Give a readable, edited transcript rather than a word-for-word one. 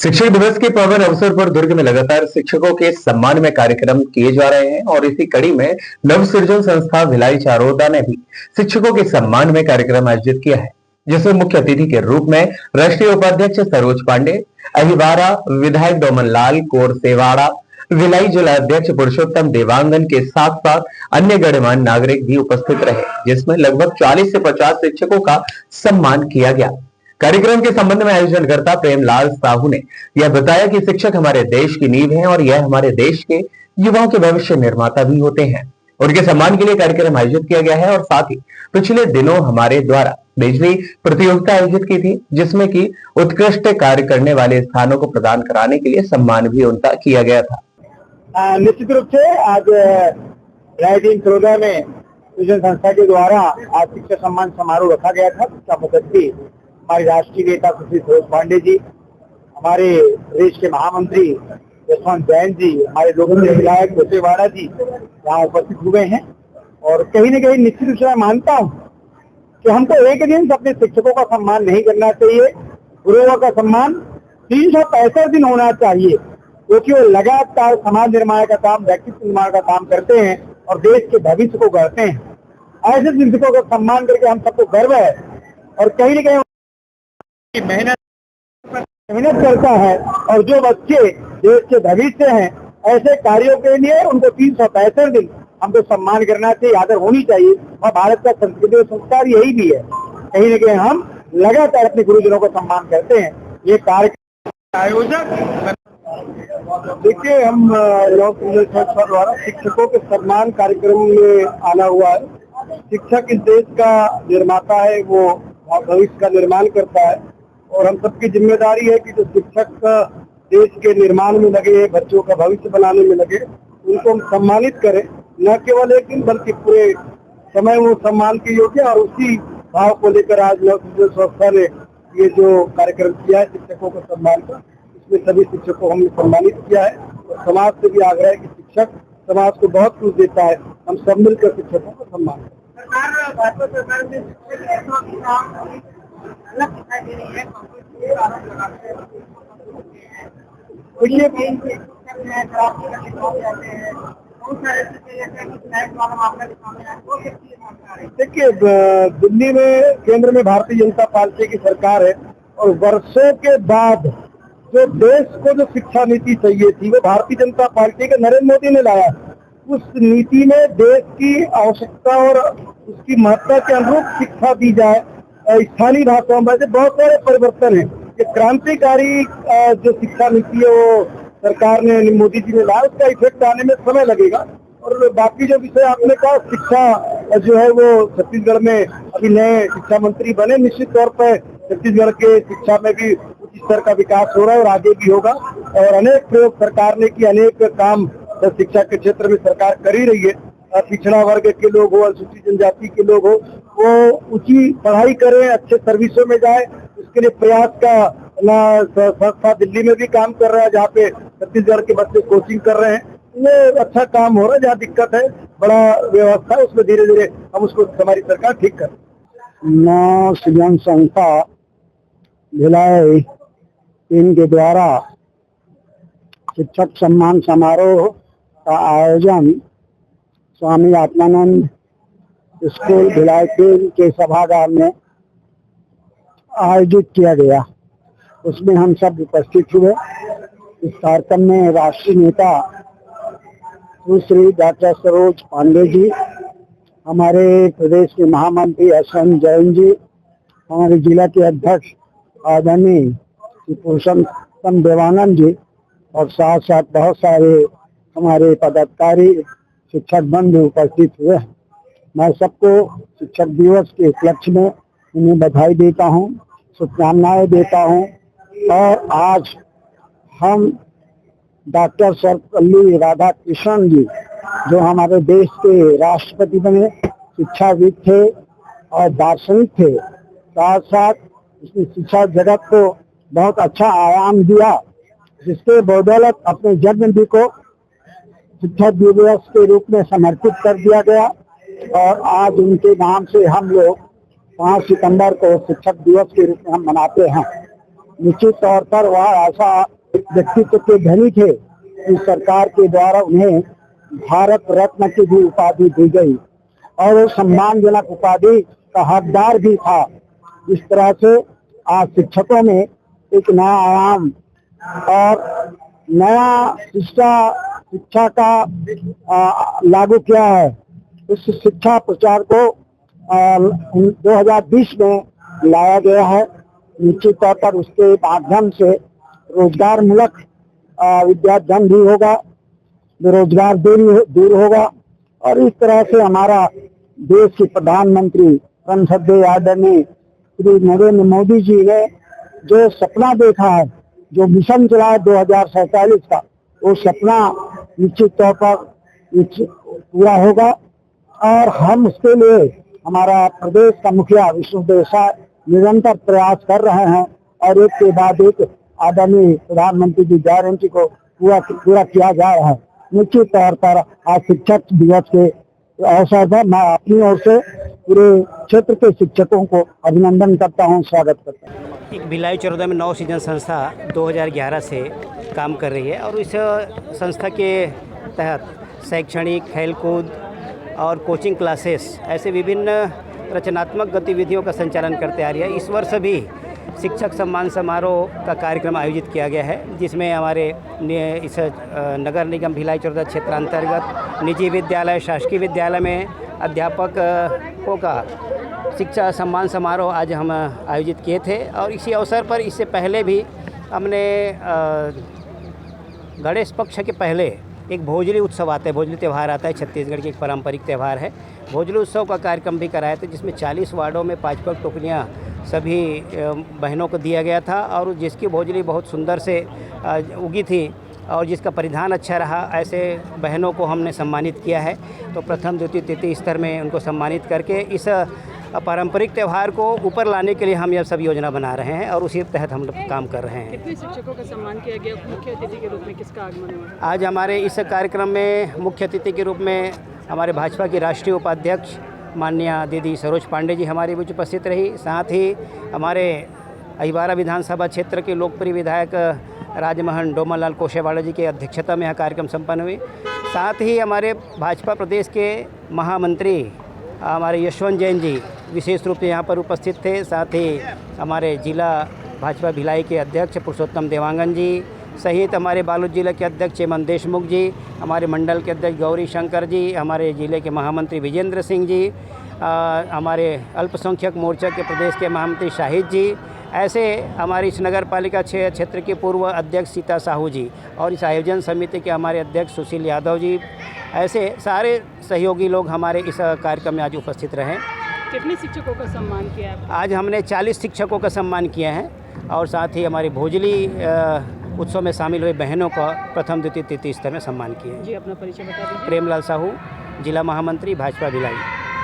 शिक्षक दिवस के पावन अवसर पर दुर्ग में लगातार शिक्षकों के सम्मान में कार्यक्रम किए जा रहे हैं और इसी कड़ी में नव सृजन संस्था भिलाई चारोदा ने भी शिक्षकों के सम्मान में कार्यक्रम आयोजित किया है, जिसमें मुख्य अतिथि के रूप में राष्ट्रीय उपाध्यक्ष सरोज पांडे, अहिवारा विधायक डोमन लाल कोरसेवाड़ा, भिलाई जिला अध्यक्ष पुरुषोत्तम देवांगन के साथ साथ अन्य गणमान्य नागरिक भी उपस्थित रहे, जिसमें लगभग 40 से 50 शिक्षकों का सम्मान किया गया। कार्यक्रम के संबंध में आयोजनकर्ता प्रेमलाल साहू ने यह बताया कि शिक्षक हमारे देश की नींव हैं और यह हमारे देश के युवाओं के भविष्य निर्माता भी होते हैं। उनके सम्मान के लिए कार्यक्रम आयोजित किया गया है और साथ ही पिछले दिनों हमारे द्वारा बिजली प्रतियोगिता आयोजित की थी, जिसमें कि उत्कृष्ट कार्य करने वाले स्थानों को प्रदान कराने के लिए सम्मान भी उनका किया गया था। निश्चित रूप से आज राइडिंग चरोदा में सृजन संस्था के द्वारा आज शिक्षक सम्मान समारोह रखा गया था, जिसका मुख्य हमारे राष्ट्रीय नेता सुश्री सरोज पांडे जी, हमारे प्रदेश के महामंत्री यशवंत जैन जी, हमारे लोकप्रिय विधायक कोरसेवाड़ा जी यहाँ उपस्थित हुए हैं। और कहीं न कहीं निश्चित रूप से मैं मानता हूँ कि हमको एक दिन अपने शिक्षकों का सम्मान नहीं करना चाहिए। गुरुओं का सम्मान 365 दिन होना चाहिए, क्योंकि वो लगातार समाज निर्माण का काम, व्यक्तित्व निर्माण का काम करते हैं और देश के भविष्य को गढ़ते हैं। ऐसे शिक्षकों का सम्मान करके हम सबको गर्व है और कहीं न कहीं मेहनत करता है और जो बच्चे देश के भविष्य हैं, ऐसे कार्यों के लिए उनको 365 दिन हमको सम्मान करना चाहिए, आदर होनी चाहिए। और भारत का संस्कृति और संस्कार यही भी है। कहीं न कहीं हम लगातार अपने गुरुजनों को सम्मान करते हैं। ये कार्यक्रम आयोजक देखिए, हम संस्था द्वारा शिक्षकों के सम्मान कार्यक्रम में आना हुआ है। शिक्षक इस देश का निर्माता है, वो भविष्य का निर्माण करता है और हम सबकी जिम्मेदारी है कि जो शिक्षक देश के निर्माण में लगे, बच्चों का भविष्य बनाने में लगे, उनको हम सम्मानित करें, न केवल एक दिन बल्कि पूरे समय वो सम्मान के योग्य। और उसी भाव को लेकर आज नव सृजन संस्था ने ये जो कार्यक्रम किया है शिक्षकों को सम्मान का, इसमें सभी शिक्षकों को हमने सम्मानित किया है और समाज से भी आग्रह है कि शिक्षक समाज को बहुत कुछ देता है, हम सब मिलकर शिक्षकों को सम्मान करें। देखिए, दिल्ली में केंद्र में भारतीय जनता पार्टी की सरकार है और वर्षों के बाद जो देश को जो शिक्षा नीति चाहिए थी वो भारतीय जनता पार्टी के नरेंद्र मोदी ने लाया। उस नीति में देश की आवश्यकता और उसकी महत्ता के अनुरूप शिक्षा दी जाए, स्थानीय भाषाओं में से बहुत सारे परिवर्तन है। ये क्रांतिकारी जो शिक्षा नीति है वो सरकार ने, मोदी जी ने लाया, उसका इफेक्ट आने में समय लगेगा। और बाकी जो विषय आपने कहा, शिक्षा जो है वो छत्तीसगढ़ में अभी नए शिक्षा मंत्री बने, निश्चित तौर पर छत्तीसगढ़ के शिक्षा में भी उच्च स्तर का विकास हो रहा है और आगे भी होगा। और अनेक प्रयोग सरकार ने किए, अनेक काम शिक्षा के क्षेत्र में सरकार कर ही रही है। पिछड़ा वर्ग के लोग हो, अनुसूचित जनजाति के लोग हो, वो ऊंची पढ़ाई करें, अच्छे सर्विसों में जाए, उसके लिए प्रयास का संस्था दिल्ली में भी काम कर रहा है, जहाँ पे छत्तीसगढ़ के बच्चे कोचिंग कर रहे हैं। ये अच्छा काम हो रहा है। जहाँ दिक्कत है, बड़ा व्यवस्था है, उसमें धीरे धीरे हम उसको हमारी सरकार ठीक कर। नव सृजन संस्था भिलाई इनके द्वारा शिक्षक सम्मान समारोह का आयोजन स्वामी आत्मानंद स्कूल भिलाई के सभागार में आयोजित किया गया। उसमें हम सब उपस्थित हुए। इस कार्यक्रम में राष्ट्रीय नेता सुश्री डॉक्टर सरोज पांडे जी, हमारे प्रदेश के महामंत्री यशवंत जैन जी, हमारे जिला के अध्यक्ष आदरणीय पुरुषोत्तम देवांगन जी और साथ साथ बहुत सारे हमारे पदाधिकारी शिक्षक बंधु उपस्थित हुए। मैं सबको शिक्षक दिवस के उपलक्ष्य में उन्हें बधाई देता हूँ, शुभकामनाएं देता हूँ। और आज हम डॉक्टर सर्वपल्ली राधाकृष्णन जी, जो हमारे देश के राष्ट्रपति बने, शिक्षाविद थे और दार्शनिक थे, साथ साथ उसने शिक्षा जगत को बहुत अच्छा आयाम दिया, जिसके बदौलत अपने जन्मदिन को शिक्षक दिवस के रूप में समर्पित कर दिया गया। और आज उनके नाम से हम लोग 5 सितंबर को शिक्षक दिवस के रूप में हम मनाते हैं। निश्चित तौर पर वह ऐसा व्यक्तित्व के धनी थे कि सरकार के द्वारा उन्हें भारत रत्न की भी उपाधि दी गई और वो सम्मानजनक उपाधि का हकदार भी था। इस तरह से आज शिक्षकों में एक नया आयाम और नया शिक्षा का लागू किया है। इस शिक्षा प्रचार को 2020 में लाया गया है। निश्चित तौर पर उसके माध्यम से रोजगार मूलक विद्याधन भी होगा, बेरोजगार दूर होगा और इस तरह से हमारा देश के प्रधानमंत्री संसदीय आदरणीय श्री नरेंद्र मोदी जी ने जो सपना देखा है, जो मिशन चलाया 2047 का, वो सपना निश्चित तौर पर पूरा होगा और हम उसके लिए हमारा प्रदेश का मुखिया विष्णुदेव साय निरंतर प्रयास कर रहे हैं और एक के बाद एक आदरणीय प्रधानमंत्री की गारंटी को पूरा किया जा रहा है। निश्चित तौर पर आज शिक्षक दिवस के अवसर पर मैं अपनी ओर से पूरे क्षेत्र के शिक्षकों को अभिनंदन करता हूं, स्वागत करता हूं। एक भिलाई चरोदा में नव सृजन संस्था 2011 से काम कर रही है और इस संस्था के तहत शैक्षणिक, खेलकूद और कोचिंग क्लासेस ऐसे विभिन्न रचनात्मक गतिविधियों का संचालन करते आ रही है। इस वर्ष भी शिक्षक सम्मान समारोह का कार्यक्रम आयोजित किया गया है, जिसमें हमारे इस नगर निगम भिलाई चरोदा क्षेत्रांतर्गत निजी विद्यालय, शासकीय विद्यालय में अध्यापकों का शिक्षा सम्मान समारोह आज हम आयोजित किए थे। और इसी अवसर पर इससे पहले भी हमने गणेश पक्ष के पहले एक भोजली उत्सव आता है, भोजली त्यौहार आता है, छत्तीसगढ़ की एक पारंपरिक त्यौहार है। भोजली उत्सव का कार्यक्रम भी कराए थे, जिसमें 40 वार्डों में 5-5 टोकरियाँ सभी बहनों को दिया गया था और जिसकी भोजली बहुत सुंदर से उगी थी और जिसका परिधान अच्छा रहा, ऐसे बहनों को हमने सम्मानित किया है। तो प्रथम, द्वितीय, तृतीय स्तर में उनको सम्मानित करके इस पारंपरिक त्यौहार को ऊपर लाने के लिए हम यह सब योजना बना रहे हैं और उसी तहत हम लोग काम कर रहे हैं। कितने शिक्षकों का सम्मान किया गया? मुख्य अतिथि के रूप में किसका आगमन हुआ? आज हमारे इस कार्यक्रम में मुख्य अतिथि के रूप में हमारे भाजपा की राष्ट्रीय उपाध्यक्ष माननीय दीदी सरोज पांडे जी हमारे बीच उपस्थित रही। साथ ही हमारे अहिवारा विधानसभा क्षेत्र के लोकप्रिय विधायक राजमोहन डोमनलाल कोशेवाड़ा जी के अध्यक्षता में यह कार्यक्रम संपन्न हुई। साथ ही हमारे भाजपा प्रदेश के महामंत्री हमारे यशवंत जैन जी विशेष रूप से यहाँ पर उपस्थित थे। साथ ही हमारे जिला भाजपा भिलाई के अध्यक्ष पुरुषोत्तम देवांगन जी सहित हमारे बालोद जिले के अध्यक्ष चेमन देशमुख जी, हमारे मंडल के अध्यक्ष गौरी शंकर जी, हमारे जिले के महामंत्री विजेंद्र सिंह जी, हमारे अल्पसंख्यक मोर्चा के प्रदेश के महामंत्री शाहिद जी, ऐसे हमारी इस नगर पालिका क्षेत्र के पूर्व अध्यक्ष सीता साहू जी और इस आयोजन समिति के हमारे अध्यक्ष सुशील यादव जी, ऐसे सारे सहयोगी लोग हमारे इस कार्यक्रम में आज उपस्थित रहे। कितने शिक्षकों का सम्मान किया? आज हमने 40 शिक्षकों का सम्मान किया है और साथ ही हमारी भोजली उत्सव में शामिल हुए बहनों का प्रथम, द्वितीय, तृतीय स्तर में सम्मान किया। जी, अपना परिचय बता दीजिए। प्रेमलाल साहू, जिला महामंत्री भाजपा भिलाई।